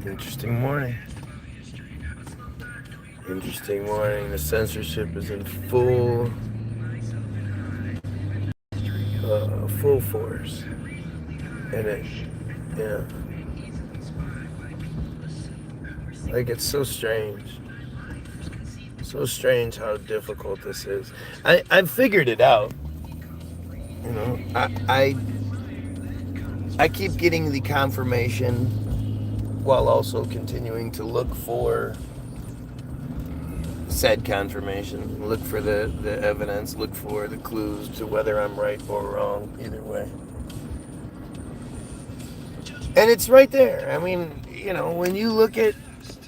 Interesting morning. Interesting morning. The censorship is in full force. And like it's so strange. So strange how difficult this is. I've figured it out. You know, I keep getting the confirmation while also continuing to look for said confirmation, look for the evidence, look for the clues to whether I'm right or wrong, either way. And it's right there. I mean, you know, when you look at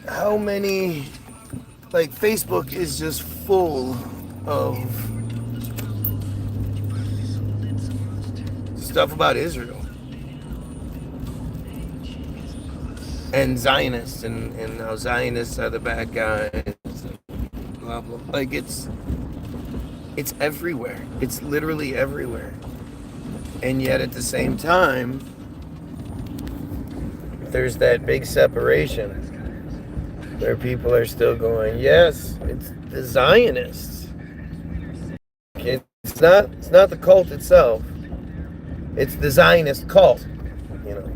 how many, like, Facebook is just full of stuff about Israel and Zionists and how Zionists are the bad guys. Blah, blah. Like it's everywhere. It's literally everywhere. And yet at the same time, there's that big separation where people are still going, yes, it's the Zionists. It's not the cult itself. It's the Zionist cult. You know,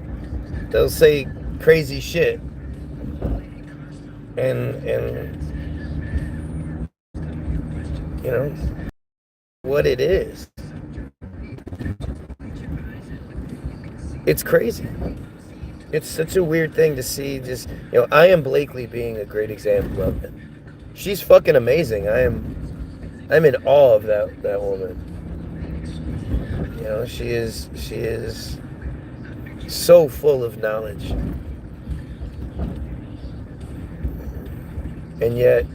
they'll say crazy shit. And you know what it is. It's crazy. It's such a weird thing to see. Just, you know, I Am Blakely being a great example of it. She's fucking amazing. I'm in awe of that woman. You know, she is so full of knowledge. And yet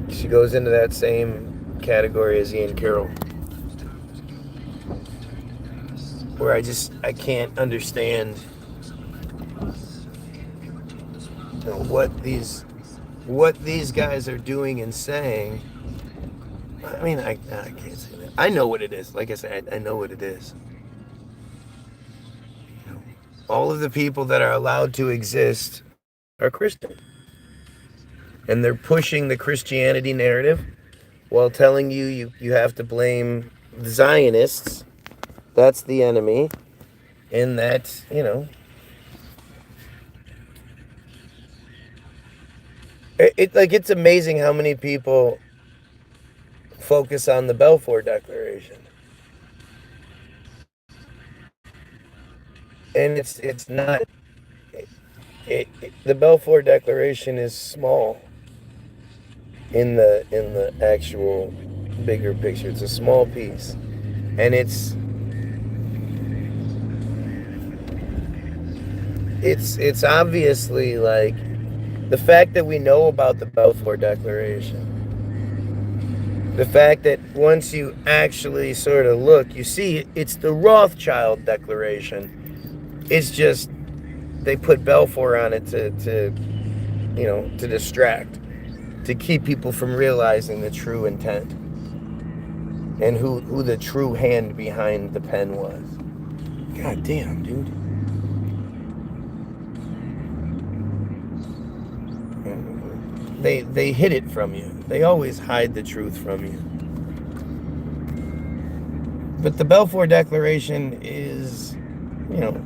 she goes into that same category as Ian Carroll, where I can't understand, you know, what these guys are doing and saying. I mean, I can't say that. I know what it is. Like I said, I know what it is. You know, all of the people that are allowed to exist are Christian. And they're pushing the Christianity narrative while telling you have to blame the Zionists. That's the enemy. And that, you know, it's amazing how many people focus on the Balfour Declaration. And it's not, the Balfour Declaration is small in the actual bigger picture. It's a small piece. And it's obviously like the fact that we know about the Balfour Declaration. The fact that once you actually sort of look, you see it's the Rothschild Declaration. It's just they put Balfour on it to you know, to distract, to keep people from realizing the true intent and who the true hand behind the pen was. God damn, dude. They hid it from you. They always hide the truth from you. But the Balfour Declaration is, you know,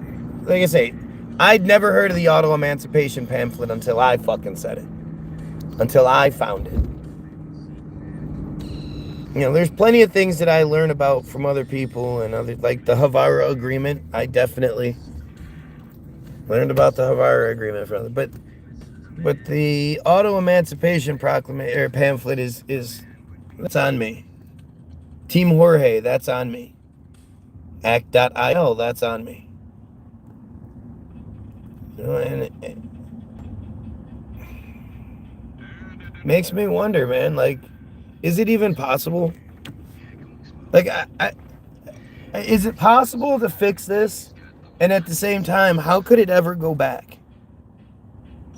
like I say, I'd never heard of the auto emancipation pamphlet until I fucking said it. Until I found it. You know, there's plenty of things that I learn about from other people and other, like the Havara Agreement. I definitely learned about the Havara Agreement from them. But the auto emancipation proclamation pamphlet is that's on me. Team Jorge, that's on me. Act.il, that's on me. You know, and it makes me wonder, man, like, is it even possible? Like, is it possible to fix this? And at the same time, how could it ever go back?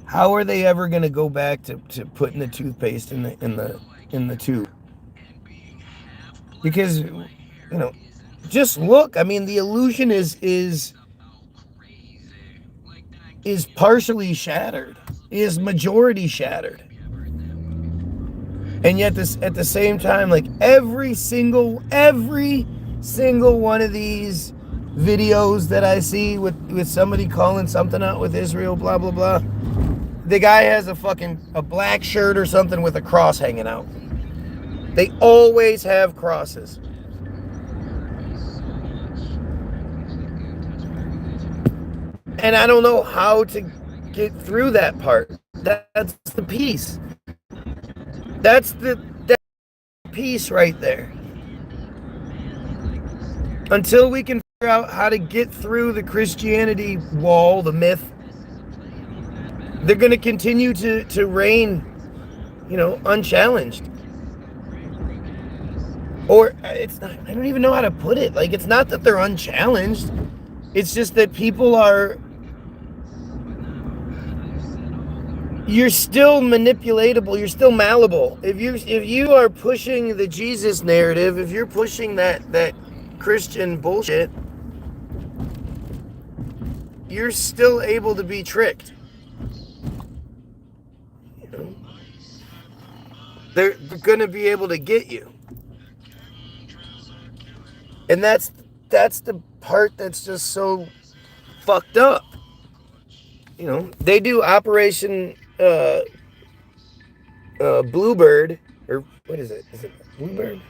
How are they ever going to go back to putting the toothpaste in the tube? Because, you know, just look. I mean, the illusion is partially shattered, is majority shattered. And yet this at the same time, like every single one of these videos that I see with somebody calling something out with Israel, blah blah blah, the guy has a black shirt or something with a cross hanging out. They always have crosses. And I don't know how to get through that part. That's the piece. That's the piece right there. Until we can figure out how to get through the Christianity wall, the myth, they're going to continue to reign, unchallenged. Or it's not, I don't even know how to put it. Like, it's not that they're unchallenged. It's just that people are, you're still manipulatable, you're still malleable. If you are pushing the Jesus narrative, if you're pushing that Christian bullshit, you're still able to be tricked. They're gonna be able to get you. And that's the part that's just so fucked up. They do Operation Bluebird, or what is it? Is it Bluebird?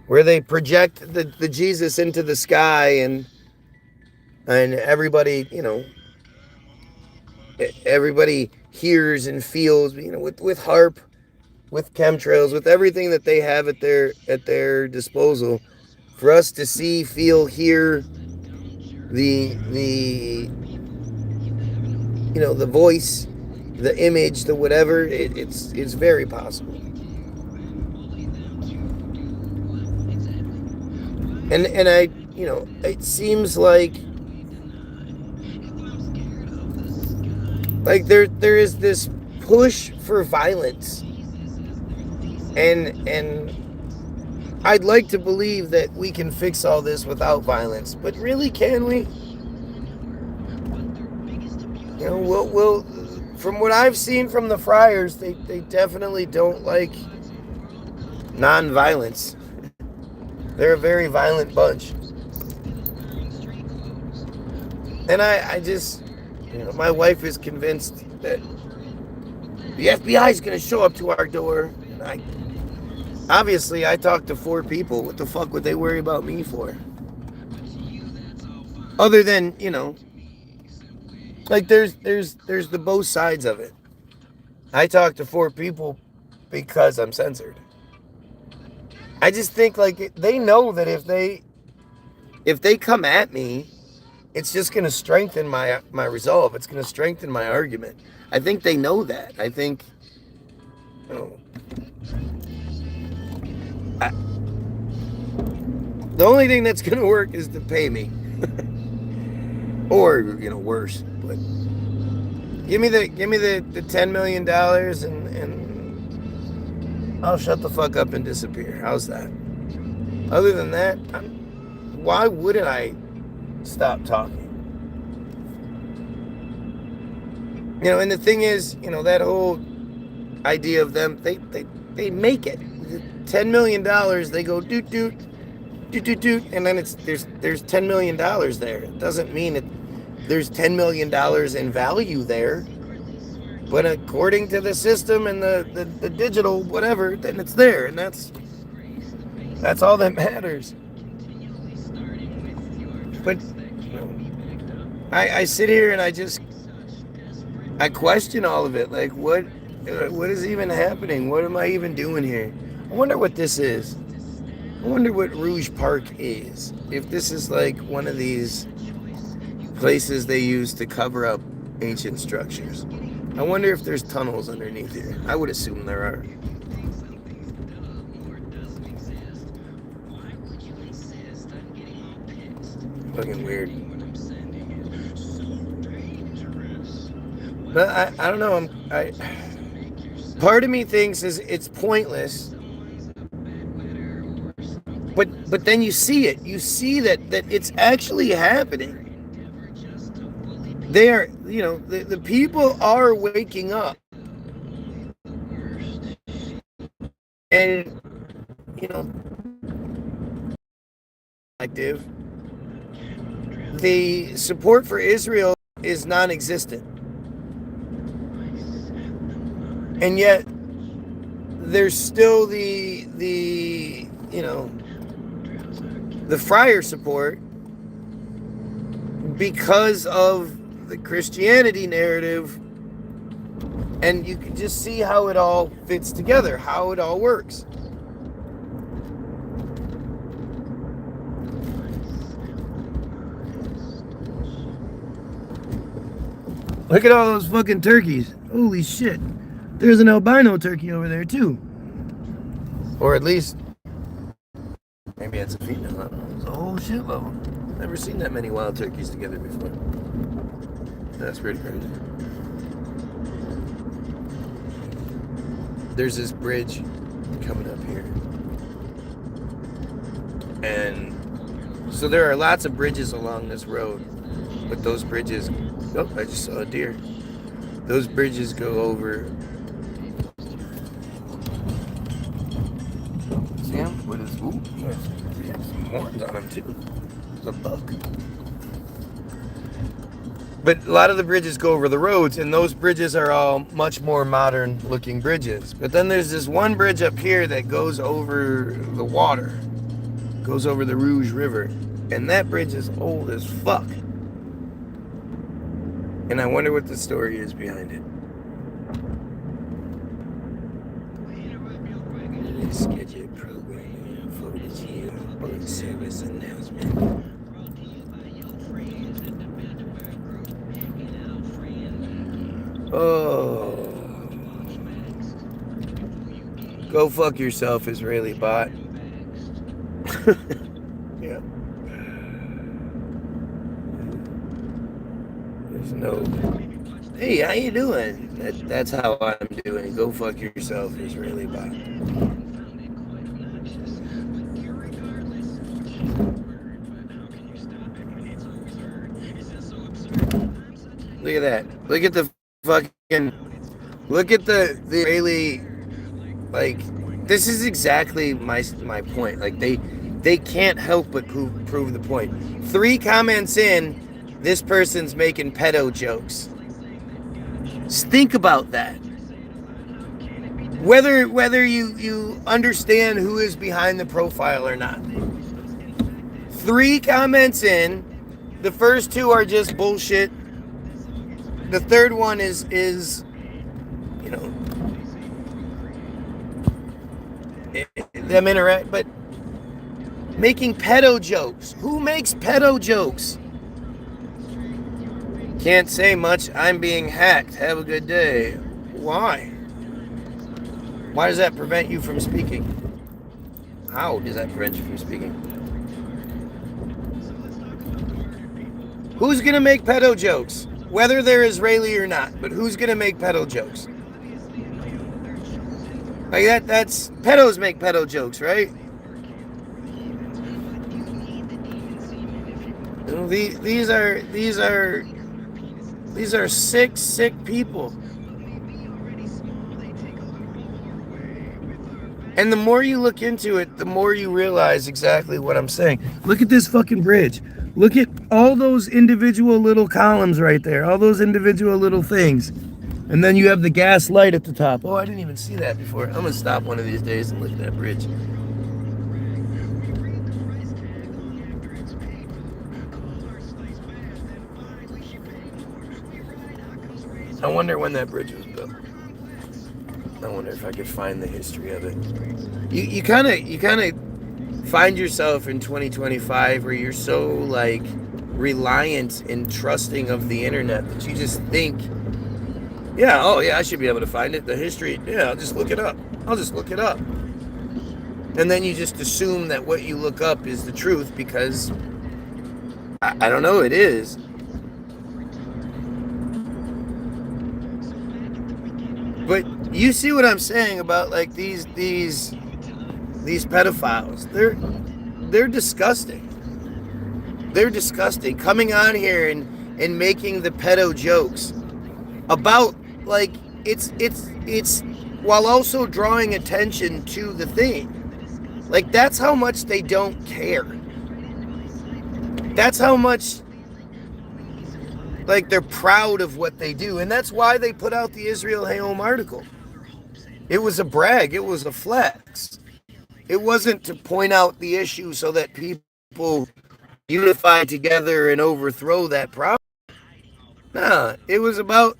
Where they project the Jesus into the sky and everybody, everybody hears and feels, with HARP, with chemtrails, with everything that they have at their disposal, for us to see, feel, hear the voice, the image, the whatever, it's very possible. And I, it seems like there is this push for violence, and I'd like to believe that we can fix all this without violence, but really, can we? We'll from what I've seen from the friars, they definitely don't like non-violence. They're a very violent bunch. And I just, my wife is convinced that the FBI is going to show up to our door. And obviously, I talked to 4 people. What the fuck would they worry about me for? Other than, like there's the both sides of it. I talked to 4 people because I'm censored. I just think they know that if they come at me, it's just going to strengthen my resolve. It's going to strengthen my argument. I think they know that. I think, the only thing that's going to work is to pay me. Or, worse. But give me the $10 million and I'll shut the fuck up and disappear. How's that? Other than that, why wouldn't I stop talking? And the thing is, that whole idea of them, they make it. $10 million, they go doot doot, doot doot doot, and then there's $10 million there. It doesn't mean there's $10 million in value there. But according to the system and the digital whatever, then it's there, and that's all that matters. But I sit here and I question all of it. Like, what is even happening? What am I even doing here? I wonder what this is. I wonder what Rouge Park is. If this is like one of these places they use to cover up ancient structures. I wonder if there's tunnels underneath here. I would assume there are. Fucking weird. But I don't know. Part of me thinks it's pointless. But then you see it. You see that it's actually happening. They are, the people are waking up. And, active. The support for Israel is non-existent. And yet there's still the friar support because of the Christianity narrative, and you can just see how it all fits together, how it all works. Look at all those fucking turkeys. Holy shit. There's an albino turkey over there too. Or at least, maybe it's a female. I don't know. It's a whole shitload. Never seen that many wild turkeys together before. That's pretty crazy. There's this bridge coming up here. And so there are lots of bridges along this road. But those bridges, oh, I just saw a deer. Those bridges go over. See him? What is, ooh, he has some horns on him too. It's a buck. But a lot of the bridges go over the roads, and those bridges are all much more modern looking bridges. But then there's this one bridge up here that goes over the water, goes over the Rouge River, and that bridge is old as fuck. And I wonder what the story is behind it. Scheduled program for this year. Public service announcement. Oh. Go fuck yourself, Israeli bot. Yeah. There's no. Hey, how you doing? That's how I'm doing. Go fuck yourself, Israeli bot. Look at that. Look at the fucking. Look at the Israeli. Like, this is exactly my point. Like, they can't help but prove the point. 3 comments in, this person's making pedo jokes. Just think about that. Whether you understand who is behind the profile or not. 3 comments in, the first 2 are just bullshit. The third one is them interact, but making pedo jokes. Who makes pedo jokes? Can't say much. I'm being hacked. Have a good day. Why? Why does that prevent you from speaking? How does that prevent you from speaking? Who's gonna make pedo jokes? Whether they're Israeli or not, but who's gonna make pedo jokes? Like that's pedos make pedo jokes, right? These are sick people. And the more you look into it, the more you realize exactly what I'm saying. Look at this fucking bridge. Look at all those individual little columns right there. All those individual little things. And then you have the gas light at the top. Oh, I didn't even see that before. I'm going to stop one of these days and look at that bridge. I wonder when that bridge was built. I wonder if I could find the history of it. You kind of find yourself in 2025 where you're so like reliant and trusting of the internet that you just think, yeah, oh yeah, I should be able to find it. The history, yeah, I'll just look it up. And then you just assume that what you look up is the truth because, I don't know, it is. But you see what I'm saying about like these pedophiles. they're disgusting. They're disgusting. Coming on here and making the pedo jokes about, like, it's while also drawing attention to the thing. Like, that's how much they don't care. That's how much, like, they're proud of what they do. And that's why they put out the Israel Hayom article. It was a brag. It was a flex. It wasn't to point out the issue so that people unify together and overthrow that problem. Nah, it was about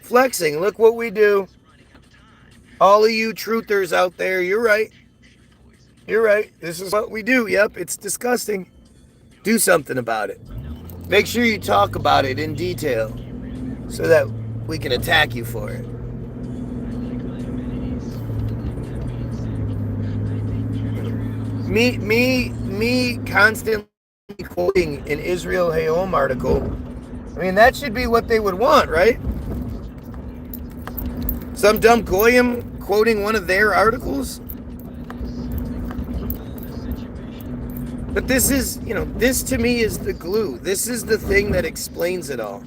flexing. Look what we do. All of you truthers out there, you're right. You're right. This is what we do. Yep, it's disgusting. Do something about it. Make sure you talk about it in detail so that we can attack you for it. Me constantly quoting an Israel Hayom article, I mean, that should be what they would want, right? Some dumb goyim quoting one of their articles. But this is, this to me is the glue. This is the thing that explains it all.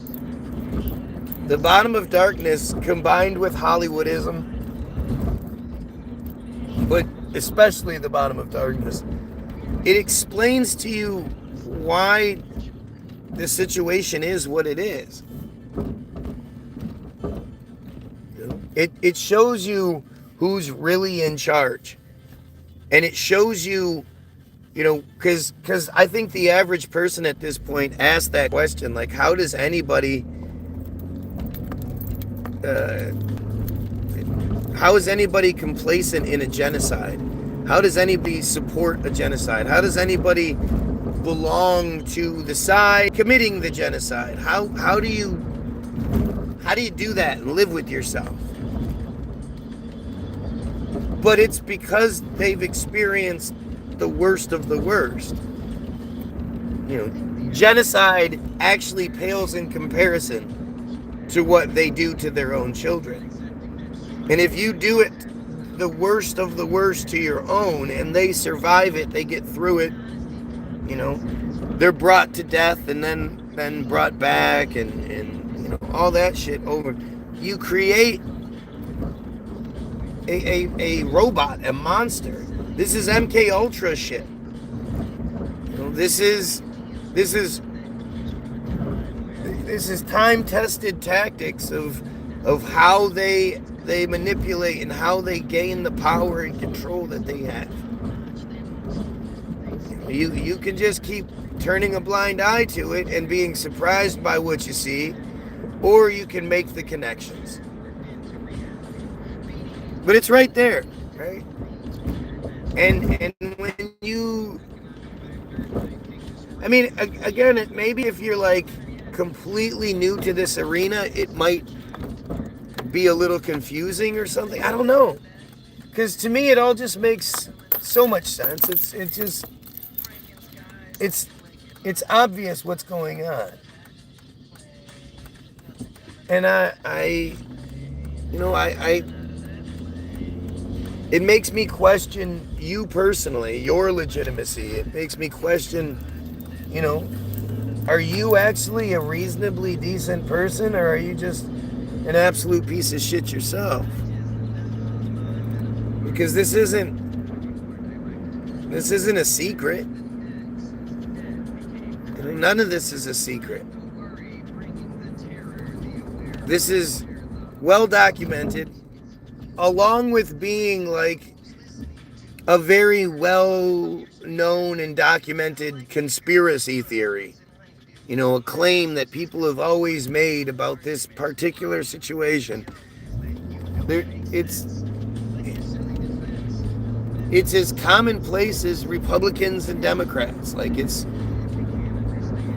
The bottom of darkness combined with Hollywoodism, but especially the bottom of darkness, it explains to you why the situation is what it is. It shows you who's really in charge. And it shows you, because I think the average person at this point asks that question, like, how does anybody, how is anybody complacent in a genocide? How does anybody support a genocide? How does anybody belong to the side committing the genocide? How do you do that and live with yourself? But it's because they've experienced the worst of the worst. Genocide actually pales in comparison to what they do to their own children. And if you do it the worst of the worst to your own and they survive it, they get through it, they're brought to death and then brought back and all that shit over. You create a robot, a monster. This is MK Ultra shit. This is time-tested tactics of how they manipulate and how they gain the power and control that they have. You can just keep turning a blind eye to it and being surprised by what you see, or you can make the connections. But it's right there, right? And when you, I mean, again, maybe if you're like completely new to this arena, it might be a little confusing or something. I don't know, because to me it all just makes so much sense. It's obvious what's going on, and I it makes me question you personally, your legitimacy. It makes me question, are you actually a reasonably decent person, or are you just an absolute piece of shit yourself? Because this isn't a secret. None of this is a secret. This is well documented, along with being like a very well known and documented conspiracy theory. A claim that people have always made about this particular situation. It's as commonplace as Republicans and Democrats. Like,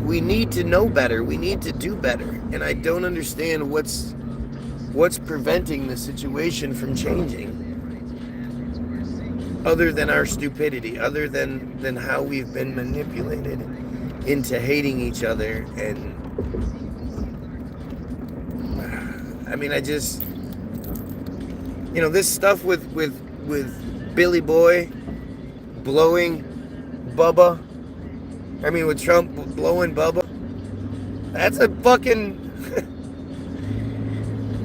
we need to know better. We need to do better. And I don't understand what's preventing the situation from changing, other than our stupidity, other than how we've been manipulated into hating each other. And I mean, I just, this stuff with Billy Boy blowing Bubba, with Trump blowing Bubba, that's a fucking,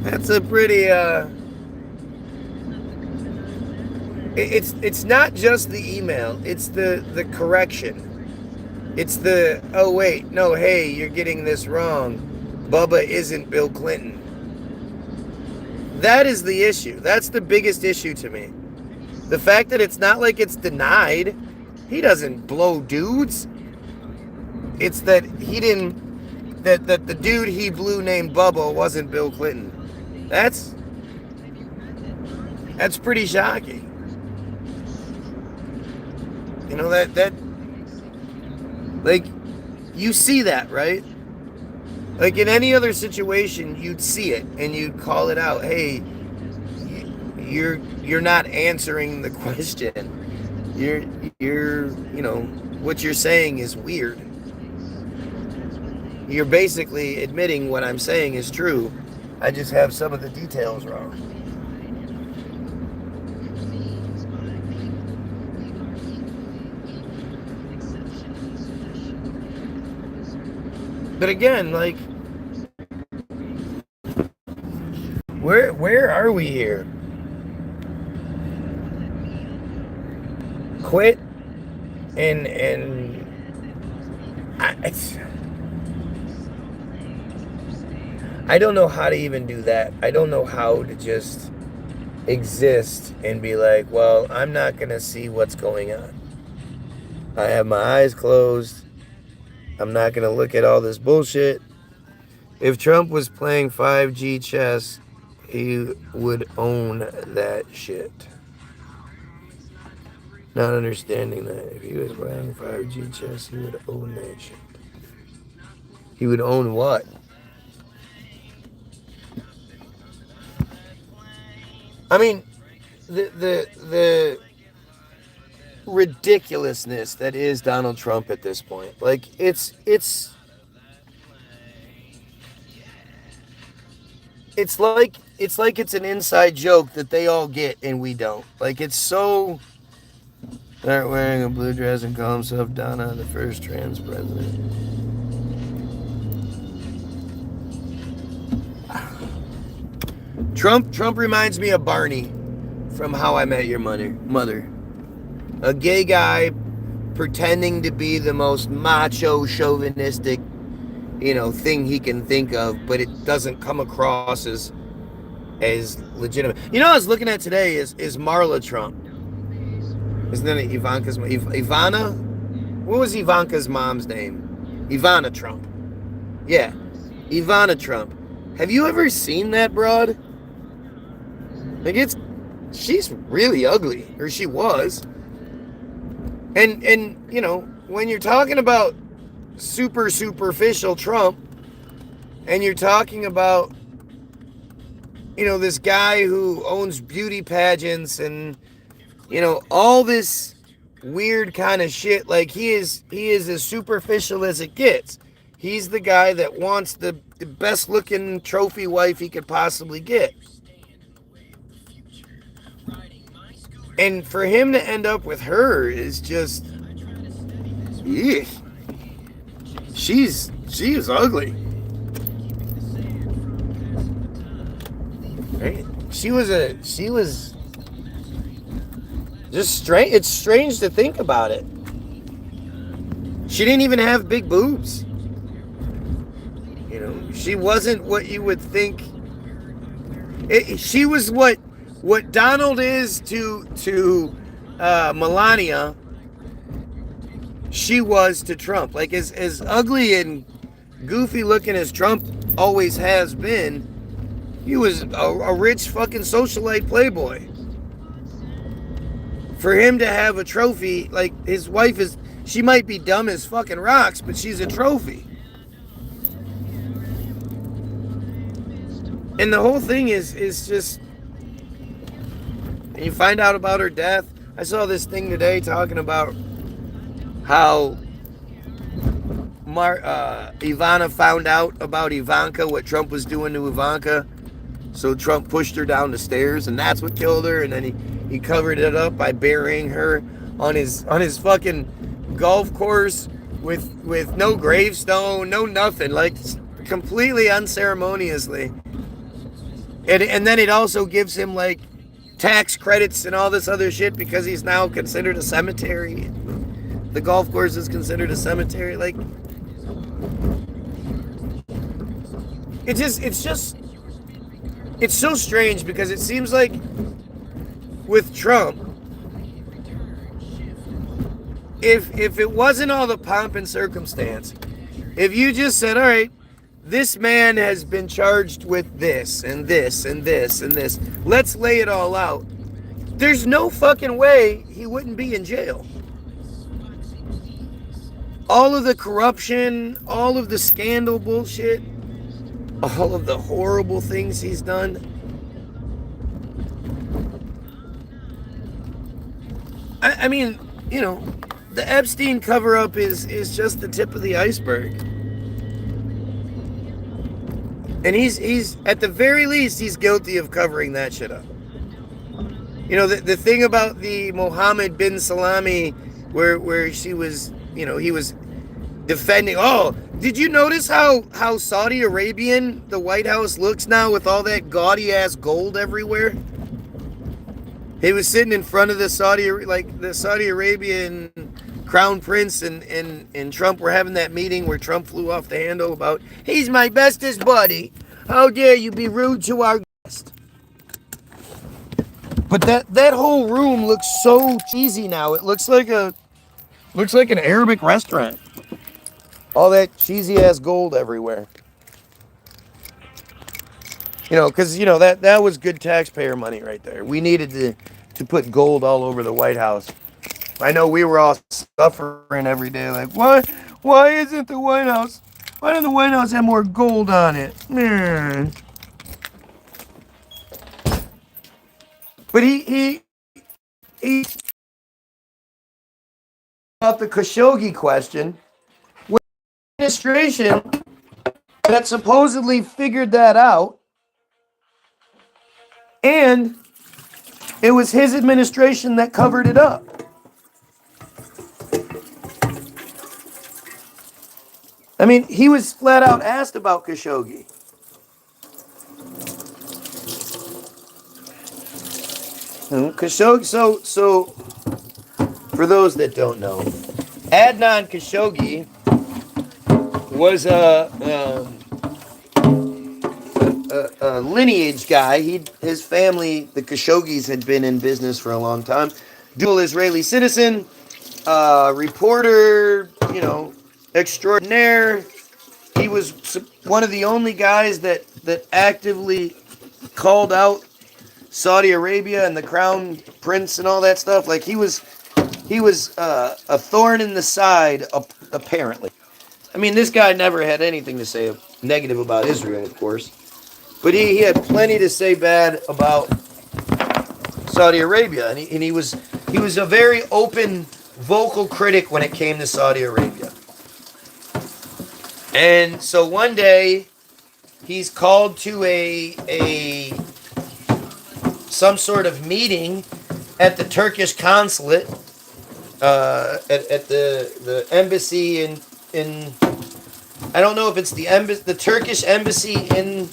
that's a pretty, it's not just the email, it's the correction. It's the, oh wait, no, hey, you're getting this wrong. Bubba isn't Bill Clinton. That is the issue. That's the biggest issue to me. The fact that it's not like it's denied. He doesn't blow dudes. It's that he didn't, that the dude he blew named Bubba wasn't Bill Clinton. That's pretty shocking. You know, that like, you see that, right? Like, in any other situation, you'd see it and you'd call it out. Hey, you're not answering the question. You're you know, what you're saying is weird. You're basically admitting what I'm saying is true. I just have some of the details wrong. But again, like, where are we here? Quit and I don't know how to even do that. I don't know how to just exist and be like, well, I'm not gonna see what's going on. I have my eyes closed. I'm not going to look at all this bullshit. If Trump was playing 5G chess, he would own that shit. Not understanding that. If he was playing 5G chess, he would own that shit. He would own what? I mean, the ridiculousness that is Donald Trump at this point. Like, it's like it's an inside joke that they all get and we don't. Like, it's so. Start wearing a blue dress and call himself Donna, the first trans president. Trump reminds me of Barney from How I Met Your Mother. A gay guy pretending to be the most macho, chauvinistic, thing he can think of, but it doesn't come across as legitimate. I was looking at today is Marla Trump. Isn't that Ivanka's mom? Ivana? What was Ivanka's mom's name? Ivana Trump. Yeah, Ivana Trump. Have you ever seen that broad? Like, she's really ugly, or she was. And when you're talking about super superficial Trump, and you're talking about, this guy who owns beauty pageants and, all this weird kind of shit, like, he is as superficial as it gets. He's the guy that wants the best looking trophy wife he could possibly get. And for him to end up with her is just, yeah. She is ugly. Right? She was just strange. It's strange to think about it. She didn't even have big boobs. She wasn't what you would think. She was what Donald is to Melania, she was to Trump. Like, as ugly and goofy looking as Trump always has been, he was a rich fucking socialite playboy. For him to have a trophy, like, his wife she might be dumb as fucking rocks, but she's a trophy. And the whole thing is just, you find out about her death. I saw this thing today talking about how Ivana found out about Ivanka, what Trump was doing to Ivanka. So Trump pushed her down the stairs, and that's what killed her. And then he covered it up by burying her on his fucking golf course with no gravestone, no nothing, like completely unceremoniously. And then it also gives him like tax credits and all this other shit because he's now considered a cemetery. The golf course is considered a cemetery. Like, it's so strange because it seems like with Trump, if it wasn't all the pomp and circumstance, if you just said, all right, this man has been charged with this and this and this and this, let's lay it all out, there's no fucking way he wouldn't be in jail. All of the corruption, all of the scandal bullshit, all of the horrible things he's done. I mean, you know, the Epstein cover-up is just the tip of the iceberg. And he's at the very least, he's guilty of covering that shit up. You know, the thing about the Mohammed bin Salami, where she was, you know, he was defending, oh, did you notice how Saudi Arabian the White House looks now with all that gaudy ass gold everywhere? He was sitting in front of the Saudi Arabian crown prince and Trump were having that meeting where Trump flew off the handle about, he's my bestest buddy. How dare you be rude to our guest? But that whole room looks so cheesy now. It looks like an Arabic restaurant. All that cheesy ass gold everywhere. You know, because, you know, that was good taxpayer money right there. We needed to put gold all over the White House. I know we were all suffering every day, like, why isn't the White House, why doesn't the White House have more gold on it? But he about the Khashoggi question, with the administration that supposedly figured that out, and it was his administration that covered it up. I mean, he was flat out asked about Khashoggi. Khashoggi, so for those that don't know, Adnan Khashoggi was a lineage guy. His family, the Khashoggis, had been in business for a long time. Dual Israeli citizen, reporter, you know, extraordinaire. He was one of the only guys that actively called out Saudi Arabia and the crown prince and all that stuff. Like he was a thorn in the side, apparently. I mean, this guy never had anything to say negative about Israel, of course, but he had plenty to say bad about Saudi Arabia, and he was a very open, vocal critic when it came to Saudi Arabia. And so one day, he's called to some sort of meeting at the Turkish consulate, at the embassy in I don't know if it's the Turkish embassy in,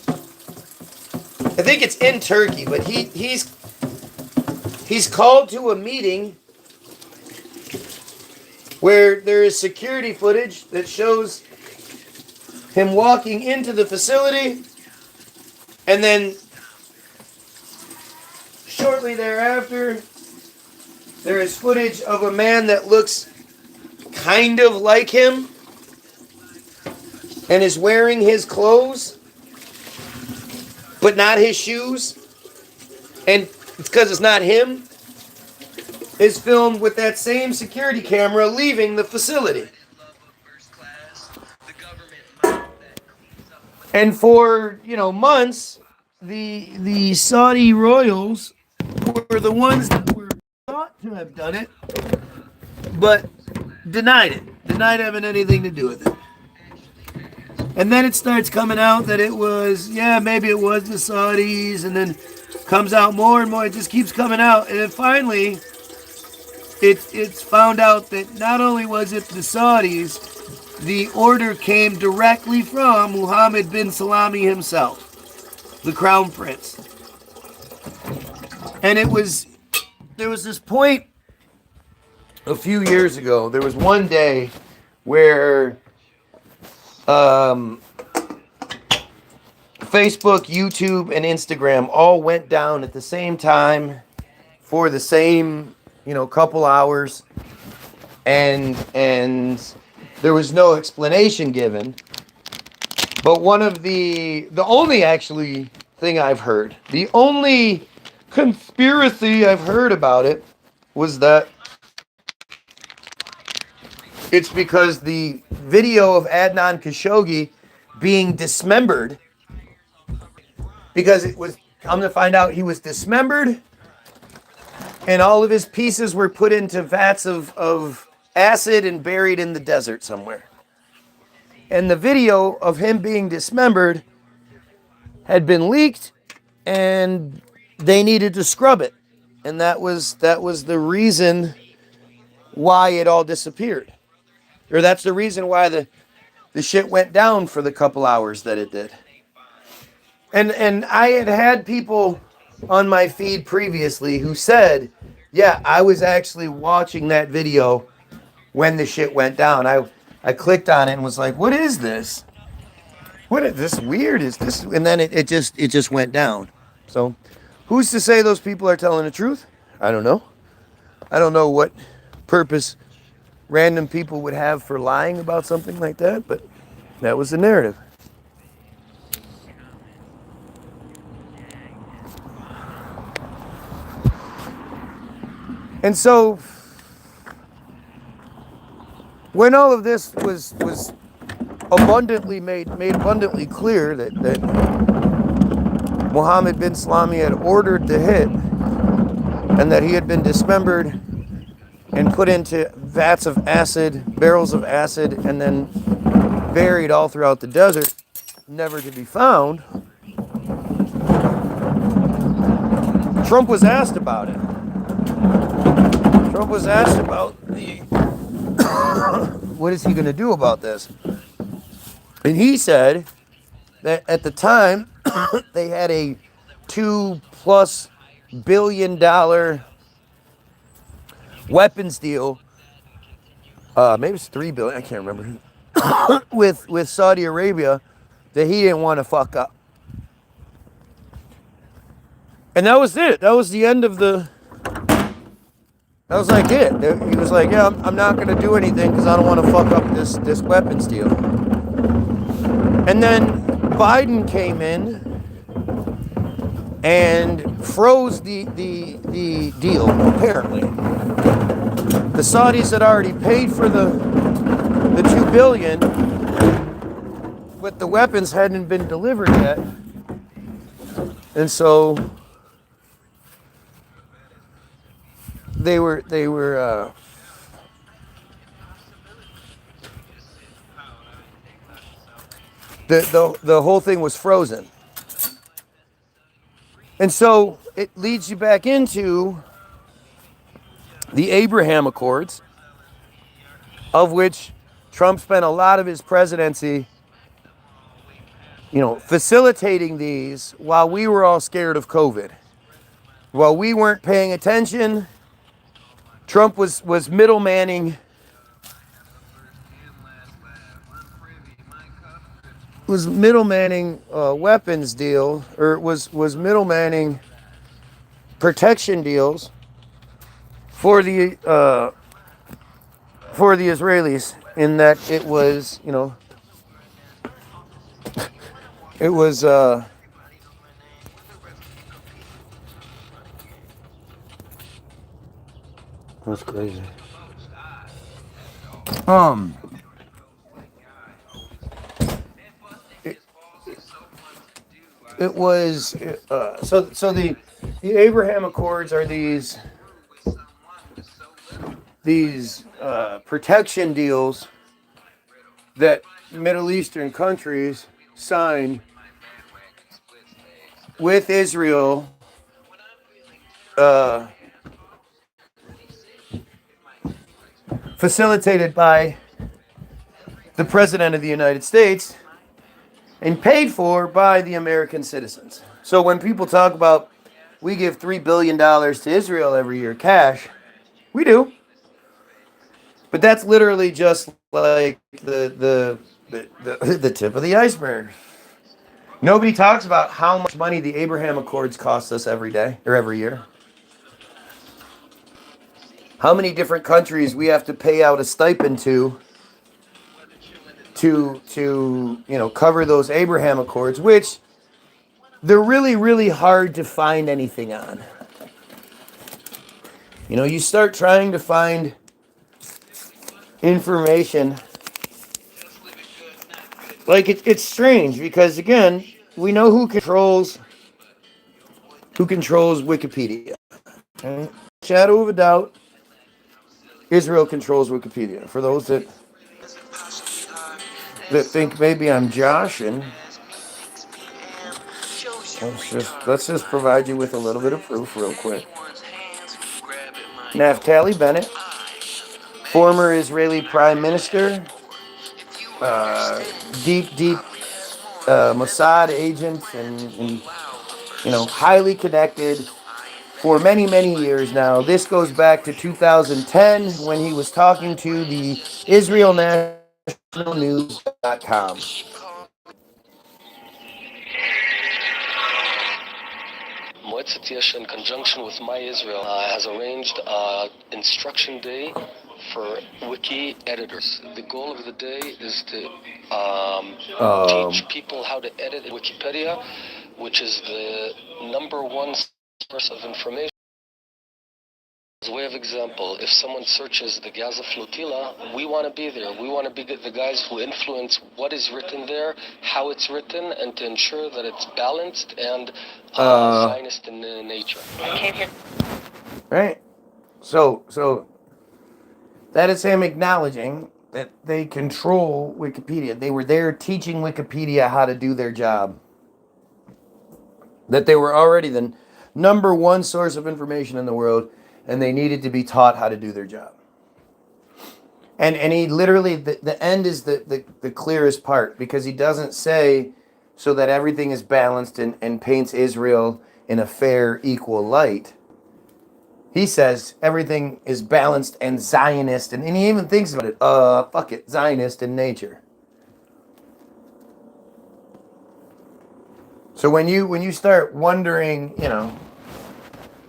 I think it's in Turkey, but he's called to a meeting where there is security footage that shows him walking into the facility, and then shortly thereafter, there is footage of a man that looks kind of like him and is wearing his clothes, but not his shoes. And it's because it's not him. Is filmed with that same security camera leaving the facility. And for, you know, months, the Saudi royals were the ones that were thought to have done it, but denied having anything to do with it. And then it starts coming out that it was, maybe it was the Saudis, and then comes out more and more. It just keeps coming out. And then finally, it's found out that not only was it the Saudis, the order came directly from Mohammed bin Salami himself, the crown prince. And there was this point a few years ago. There was one day where Facebook, YouTube, and Instagram all went down at the same time for the same, couple hours, and there was no explanation given. But one of the only actually thing I've heard, the only conspiracy I've heard about it was that it's because the video of Adnan Khashoggi being dismembered, because it was, come to find out, he was dismembered and all of his pieces were put into vats of acid and buried in the desert somewhere. And the video of him being dismembered had been leaked and they needed to scrub it. And that was the reason why it all disappeared. Or that's the reason why the shit went down for the couple hours that it did. And I had people on my feed previously who said, yeah, I was actually watching that video when the shit went down. I clicked on it and was like, what is this? What is this? Weird is this? And then it just went down. So who's to say those people are telling the truth? I don't know. I don't know what purpose random people would have for lying about something like that, but that was the narrative. And so when all of this was abundantly made abundantly clear that Mohammed bin Salami had ordered the hit and that he had been dismembered and put into vats of acid, barrels of acid, and then buried all throughout the desert, never to be found, Trump was asked about it. Trump was asked about what is he going to do about this? And he said that at the time they had a $2+ billion weapons deal. Maybe it's $3 billion. I can't remember. with Saudi Arabia that he didn't want to fuck up. And that was it. That was the end of the. That was like it. He was like, yeah, I'm not going to do anything because I don't want to fuck up this weapons deal. And then Biden came in and froze the deal, apparently. The Saudis had already paid for the $2 billion, but the weapons hadn't been delivered yet. And so they were the whole thing was frozen. And so it leads you back into the Abraham Accords, of which Trump spent a lot of his presidency, facilitating these while we were all scared of COVID. While we weren't paying attention, Trump was middlemaning weapons deal, or was middlemaning protection deals for the Israelis, in that it was, it was that's crazy. It was so the Abraham Accords are these protection deals that Middle Eastern countries signed with Israel facilitated by the President of the United States and paid for by the American citizens. So when people talk about we give $3 billion to Israel every year cash, we do. But that's literally just like the tip of the iceberg. Nobody talks about how much money the Abraham Accords cost us every day or every year. How many different countries we have to pay out a stipend to cover those Abraham Accords, which they're really, really hard to find anything on. You start trying to find information. Like it's strange because again, we know who controls Wikipedia. Right? Shadow of a doubt, Israel controls Wikipedia. For those that think maybe I'm joshing, let's just provide you with a little bit of proof real quick. Naftali Bennett, former Israeli Prime Minister, deep Mossad agent, and highly connected for many, many years now. This goes back to 2010 when he was talking to the IsraelNationalNews.com. Moetzet Yesh, in conjunction with My Israel, has arranged instruction day for wiki editors. The goal of the day is to teach people how to edit Wikipedia, which is the number one source of information. As a way of example, if someone searches the Gaza flotilla, we want to be there. We want to be the guys who influence what is written there, how it's written, and to ensure that it's balanced and Zionist in nature. Right. So that is him acknowledging that they control Wikipedia. They were there teaching Wikipedia how to do their job. That they were already the number one source of information in the world, and they needed to be taught how to do their job. And he literally, the end is the clearest part, because he doesn't say so that everything is balanced and paints Israel in a fair, equal light. He says everything is balanced and Zionist, and he even thinks about it, fuck it, Zionist in nature. So when you start wondering,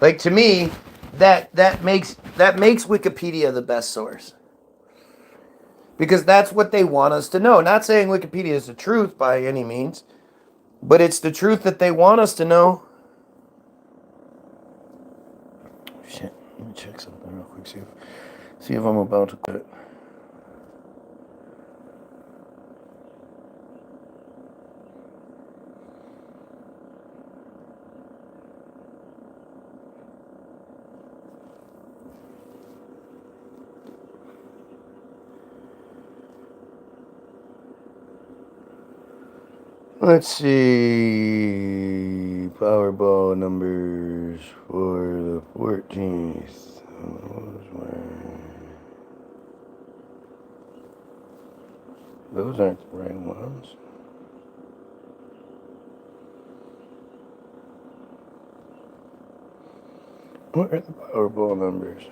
like to me, that makes Wikipedia the best source. Because that's what they want us to know. Not saying Wikipedia is the truth by any means, but it's the truth that they want us to know. Shit, let me check something real quick, see if I'm about to quit. Let's see, Powerball numbers for the 14th. Those aren't the right ones. What are the Powerball numbers?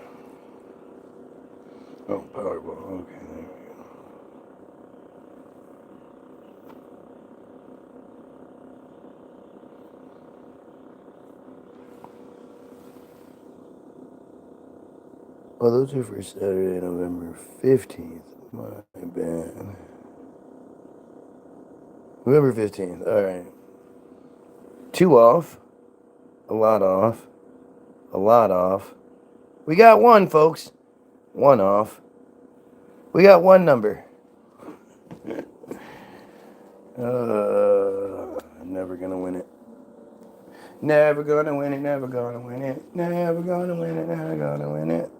Oh, Powerball, okay, there we go. Oh, those are for Saturday, November 15th. My bad. November 15th. All right. 2 off. A lot off. A lot off. We got 1, folks. 1 off. We got 1 number. Never gonna win it. Never gonna win it. Never gonna win it. Never gonna win it. Never gonna win it.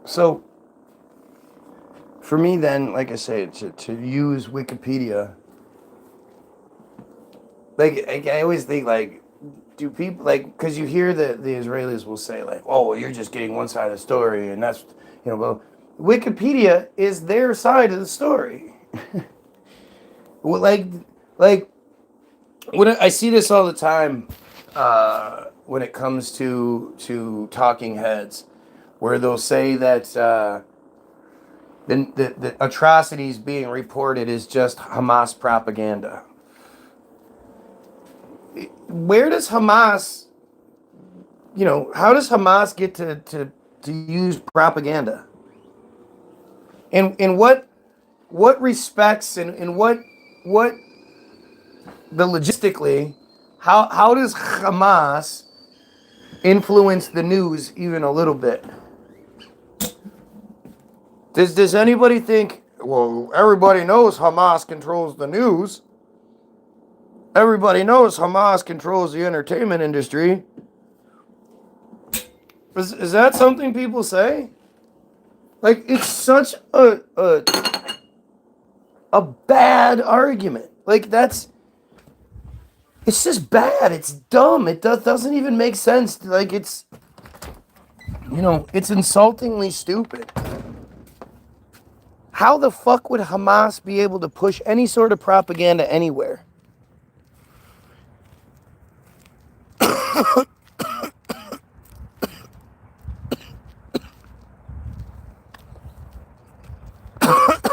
So, for me then, like I say, to use Wikipedia, like I always think, like, do people, like, because you hear that the Israelis will say, like, oh, well, you're just getting one side of the story, and that's, well, Wikipedia is their side of the story. Well, like, when I see this all the time, when it comes to talking heads, where they'll say that the atrocities being reported is just Hamas propaganda. Where does Hamas, how does Hamas get to use propaganda? And in what respects and what the logistically, how does Hamas influence the news even a little bit? Does anybody think, well, everybody knows Hamas controls the news. Everybody knows Hamas controls the entertainment industry. Is that something people say? Like, it's such a bad argument. Like, it's just bad. It's dumb. It doesn't even make sense. Like, it's insultingly stupid. How the fuck would Hamas be able to push any sort of propaganda anywhere?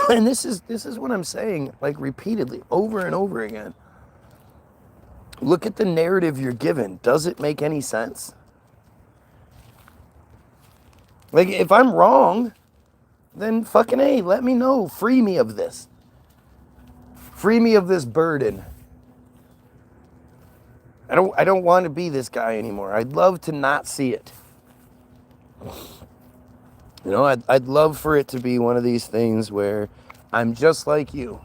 And this is what I'm saying, like, repeatedly, over and over again. Look at the narrative you're given. Does it make any sense? Like, if I'm wrong, then fucking A, let me know. Free me of this. Free me of this burden. I don't want to be this guy anymore. I'd love to not see it. I'd love for it to be one of these things where I'm just like you.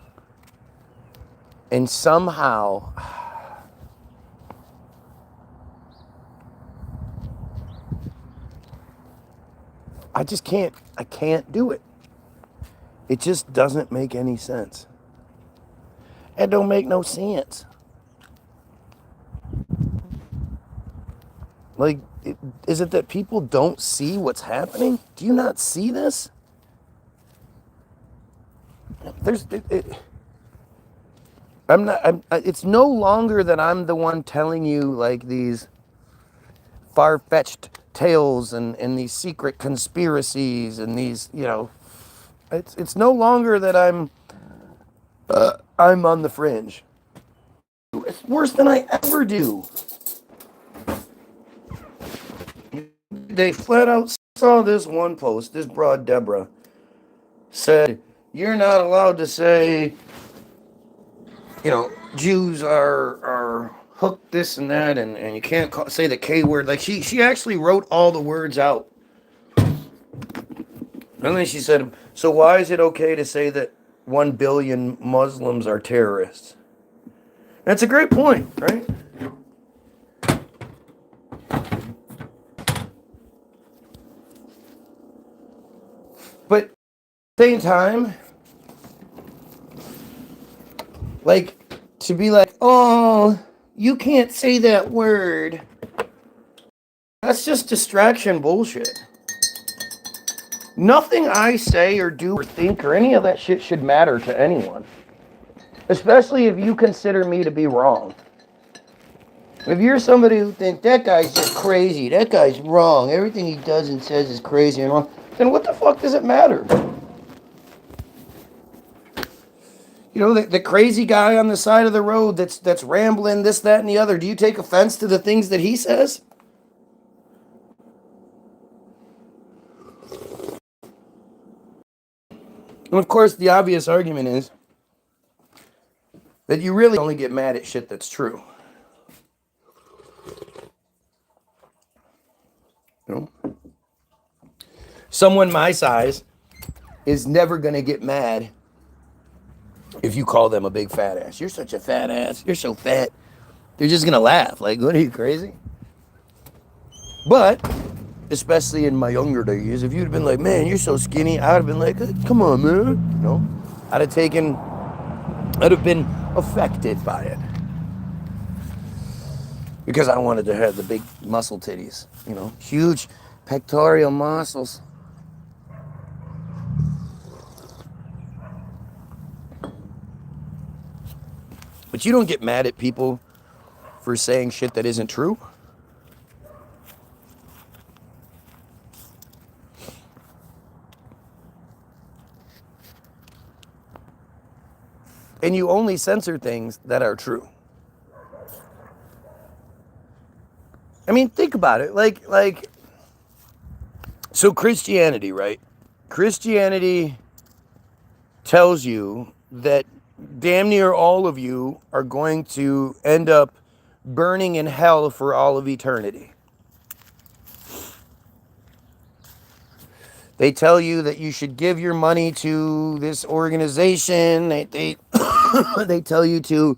And somehow I can't do it. It just doesn't make any sense. It don't make no sense. Like, is it that people don't see what's happening? Do you not see this? It's no longer that I'm the one telling you, like, these far-fetched tales and these secret conspiracies and these, it's no longer that I'm on the fringe. It's worse than I ever do. They flat out saw this one post. This broad Deborah said, you're not allowed to say, Jews are hooked this and that, and you can't say the K word. Like, she actually wrote all the words out. And then she said, so why is it okay to say that 1 billion Muslims are terrorists? That's a great point, right? But at the same time, like, to be like, oh, you can't say that word. That's just distraction bullshit. Nothing I say or do or think or any of that shit should matter to anyone. Especially if you consider me to be wrong. If you're somebody who thinks that guy's just crazy, that guy's wrong, everything he does and says is crazy and wrong, then what the fuck does it matter? The crazy guy on the side of the road that's rambling this, that, and the other, do you take offense to the things that he says? And of course, the obvious argument is that you really only get mad at shit that's true. Someone my size is never going to get mad if you call them a big fat ass. You're such a fat ass. You're so fat. They're just going to laugh. Like, what, are you crazy? But especially in my younger days, if you'd been like, man, you're so skinny, I'd have been like, come on, man. You know, I'd have been affected by it. Because I wanted to have the big muscle titties, you know, huge pectoral muscles. But you don't get mad at people for saying shit that isn't true. And you only censor things that are true. I mean, think about it. Like, so Christianity, right? Christianity tells you that damn near all of you are going to end up burning in hell for all of eternity. They tell you that you should give your money to this organization. They tell you to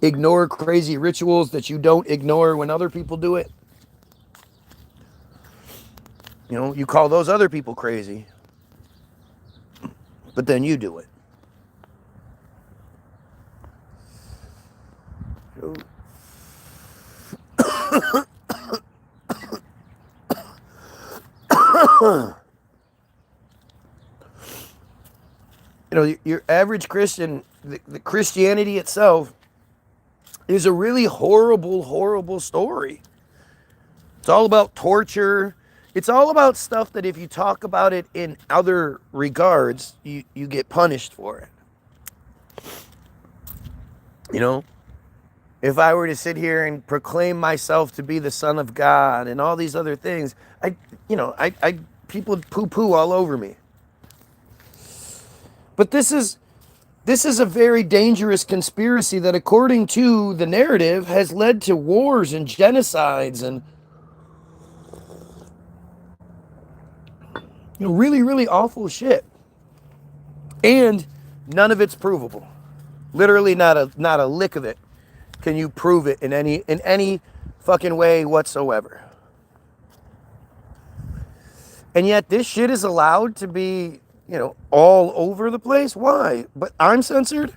ignore crazy rituals that you don't ignore when other people do it. You know, you call those other people crazy, but then you do it. You know, your average Christian, the Christianity itself is a really horrible, horrible story. It's all about torture. It's all about stuff that if you talk about it in other regards, you get punished for it. You know, if I were to sit here and proclaim myself to be the Son of God and all these other things, people poo-poo all over me. But this is a very dangerous conspiracy that, according to the narrative, has led to wars and genocides and, you know, really, really awful shit. And none of it's provable. Literally not a lick of it can you prove it in any fucking way whatsoever. And yet this shit is allowed to be, you know, all over the place. Why? But I'm censored?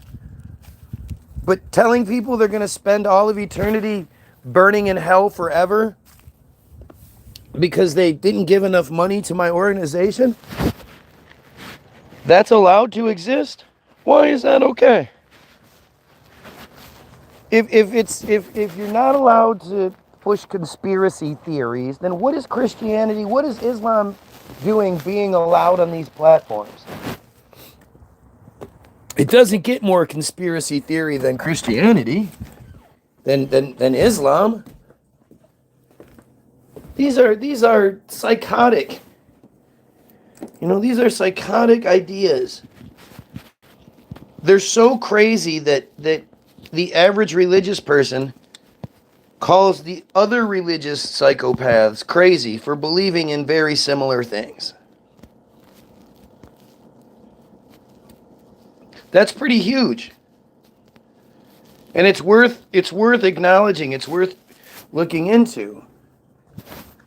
But telling people they're going to spend all of eternity burning in hell forever because they didn't give enough money to my organization? That's allowed to exist? Why is that okay? If you're not allowed to push conspiracy theories, then what is Christianity, what is Islam doing being allowed on these platforms? It doesn't get more conspiracy theory than Christianity, than Islam. These are psychotic. You know, these are psychotic ideas. They're so crazy that the average religious person calls the other religious psychopaths crazy for believing in very similar things. That's pretty huge. And it's worth acknowledging, it's worth looking into.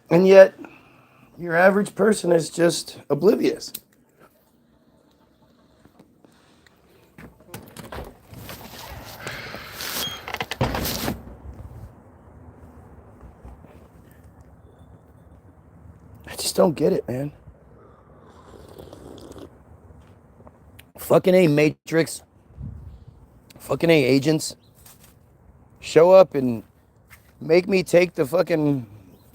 And yet, your average person is just oblivious. I just don't get it, man. Fucking A, Matrix. Fucking A, agents. Show up and make me take the fucking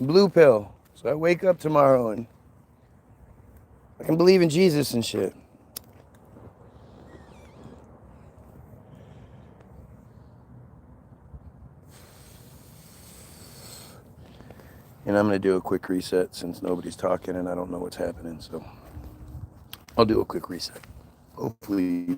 blue pill so I wake up tomorrow and I can believe in Jesus and shit. And I'm going to do a quick reset since nobody's talking and I don't know what's happening. So I'll do a quick reset. Hopefully